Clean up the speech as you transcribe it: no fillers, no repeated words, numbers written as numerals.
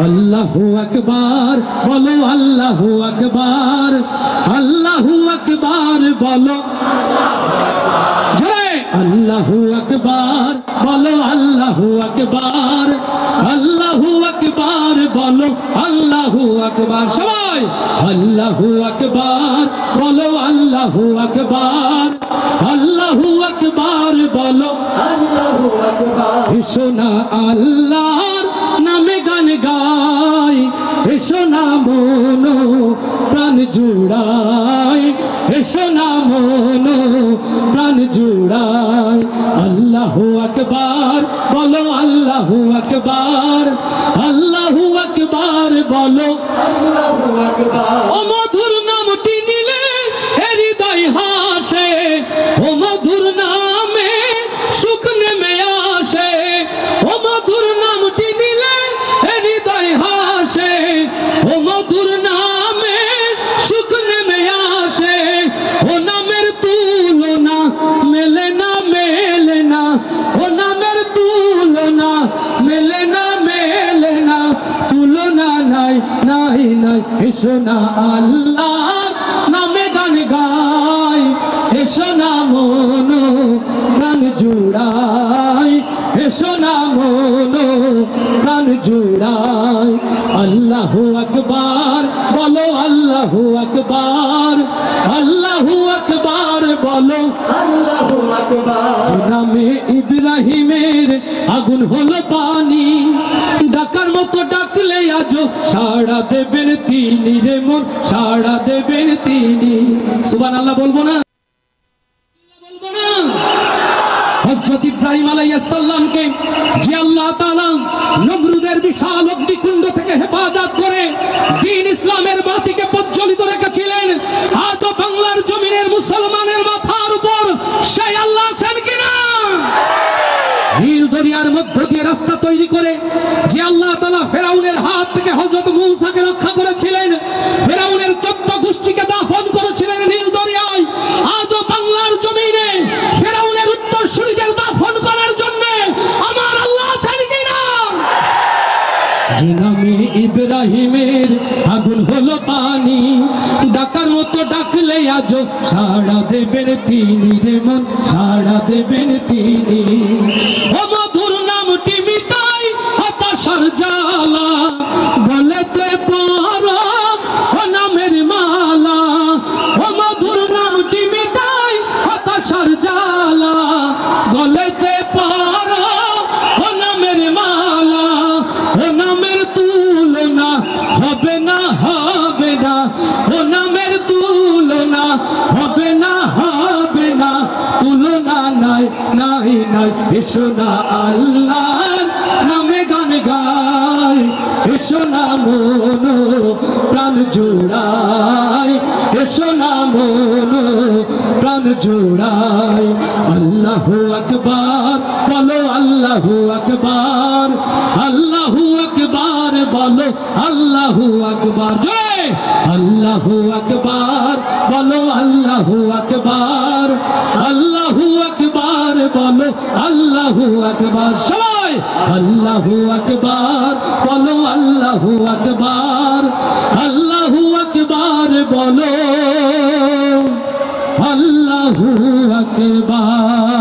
আল্লাহু আকবার বলো, আল্লাহু আকবার, আল্লাহু আকবার বলো, জয় আল্লাহু আকবার বলো, আল্লাহু আকবার, আল্লাহু আকবার বলো, আল্লাহু আকবার, সবাই আল্লাহু আকবার বলো, আল্লাহু আকবার, আল্লাহু আকবার বলো, আল্লাহু আকবার। এসো না আল্লাহর নামে গান গাই, এসো না মনো প্রাণ জুড়াই, এসো না মনো প্রাণ জুড়াই। আল্লাহু আকবার বলো, আল্লাহু আকবার, আল্লাহু আকবার বলো, আল্লাহু আকবার। ও মধুর নামটি নিলে হৃদয় হাসে, ও মধুর নামে সুখ নেমে আসে, ও মধুর নামটি নিলে হৃদয় হাসে, ও মধুর নামে সুখ নেমে আসে। ও নামের তুলনা মেলে না, মেলে না, ও নামের তুলনা মেলে না, মেলে না, তুলনা নাই, নাই, নাই। এসো না আল্লাহ নামে গান গাই, এসো না মনো প্রাণ জুড়াই, এসো না মনো প্রাণ জুড়াই। আল্লাহু আকবার বলো, আল্লাহু আকবার, আল্লাহু আকবার বলো, আল্লাহু আকবার। যে নামে ইব্রাহিমের আগুন হলো পানি, ডাকার মতো ডাকলে আজো সাড়া দেবেন তিনি রে মন, সাড়া দেবেন তিনি। সুবহানাল্লাহ বলবো না, বলবো না? হযরত ইব্রাহিম আলাইহিস সালামকে যে আল্লাহ তাআলা নমরুদের বিশাল অগ্নিকুণ্ড থেকে হেফাজত করে দ্বীন ইসলামের বাতিকে প্রজ্বলিত রেখেছিলেন, আজ বাংলার জমিনের মুসলমানের মাথার উপর সেই আল্লাহ আছেন কিনা? নীল দরিয়ার মধ্য দিয়ে রাস্তা তৈরি করে যে আল্লাহ তাআলা ফেরাউনের হাত থেকে হযরত মূসাকে রক্ষা করেছিলেন, ফেরাউনের 14 গোষ্ঠীকে দাফন করেছিলেন নীল দরিয়ায়, আজও বাংলার জমিনে ফেরাউনের উত্তরসূরিদের দাফন করার জন্য আমার আল্লাহ আছেন কিনা? যে নামে ইব্রাহিমের আগুন হলো পানি, ডাকার মতো ডাকলে আজও সাড়া দেবেন তিনি রে মন, সাড়া দেবেন তিনি। ও মধুর নামটি মিটাই হতাশার জ্বালা, বলেতে পারো ও নামের মালা, ও মধুর নামটি মিটাই হতাশার জ্বালা, বলেতে পারো ও নামের মালা। ও নামের তুলনা হবে না, হবে না, ও নামের তুলনা হবে না, হবে না, তুলনা নাই, নাই, নাই। এসো না আল্লাহর নামে গান গাই, এসো না মনো প্রাণ জোড়াই, এসো না মনো প্রাণ জোড়াই। আল্লাহু আকবার বলো, আল্লাহু আকবার, আল্লাহু আকবার বলো, আল্লাহু আকবার, জয় আল্লাহু আকবার বলো, আল্লাহু আকবার, আল্লাহু আকবার বলো, আল্লাহু আকবার, সবাই আল্লাহু আকবার বলো, আল্লাহু আকবার, আল্লাহু আকবার বলো, আল্লাহু আকবার।